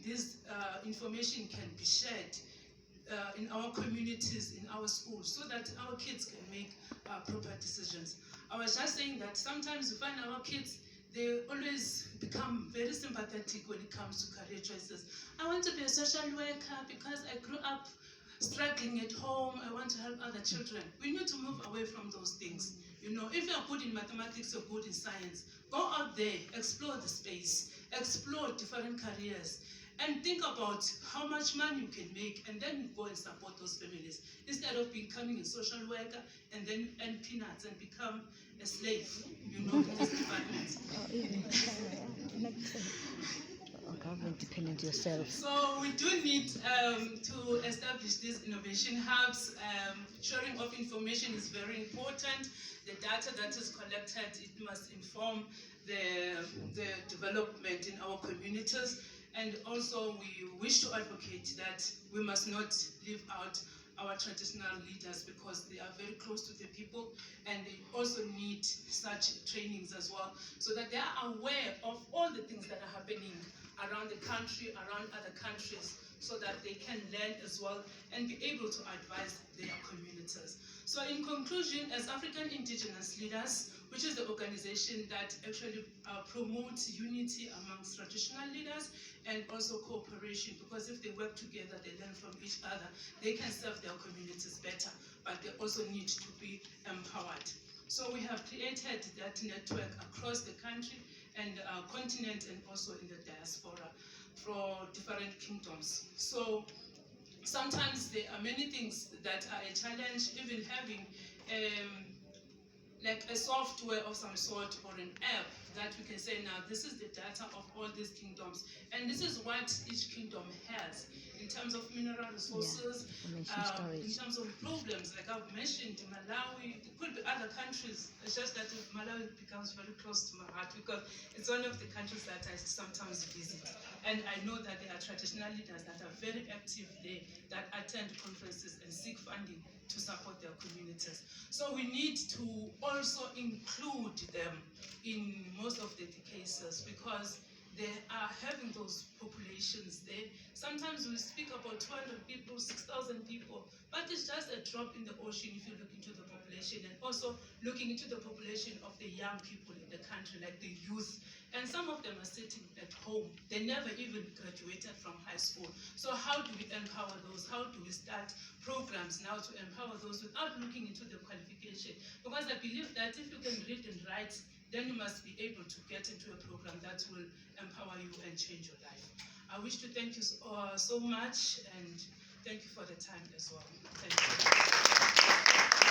this information can be shared in our communities, in our schools, so that our kids can make proper decisions. I was just saying that sometimes we find our kids, they always become very sympathetic when it comes to career choices. I want to be a social worker because I grew up struggling at home, I want to help other children. We need to move away from those things. You know, if you're good in mathematics or good in science, go out there, explore the space, explore different careers, and think about how much money you can make, and then go and support those families, instead of becoming a social worker and then earn peanuts and become a slave, you know, in this environment. Independent yourself. So we do need to establish these innovation hubs. Sharing of information is very important. The data that is collected, it must inform the development in our communities. And also we wish to advocate that we must not leave out our traditional leaders, because they are very close to the people, and they also need such trainings as well, so that they are aware of all the things that are happening around the country, around other countries, so that they can learn as well and be able to advise their communities. So in conclusion, as African indigenous leaders, which is the organization that actually promotes unity amongst traditional leaders and also cooperation, because if they work together, they learn from each other, they can serve their communities better, but they also need to be empowered. So we have created that network across the country and continent, and also in the diaspora for different kingdoms. So sometimes there are many things that are a challenge, even having like a software of some sort or an app that we can say, now this is the data of all these kingdoms, and this is what each kingdom has in terms of mineral resources, in terms of problems, like I've mentioned, Malawi, it could be other countries. It's just that Malawi becomes very close to my heart, because it's one of the countries that I sometimes visit. And I know that there are traditional leaders that are very active there, that attend conferences and seek funding to support their communities. So we need to also include them in most of the cases, because they are having those populations there. Sometimes we speak about 200 people, 6,000 people, but it's just a drop in the ocean if you look into the population, and also looking into the population of the young people in the country, like the youth. And some of them are sitting at home. They never even graduated from high school. So how do we empower those? How do we start programs now to empower those without looking into the qualification? Because I believe that if you can read and write, then you must be able to get into a program that will empower you and change your life. I wish to thank you so much, and thank you for the time as well. Thank you.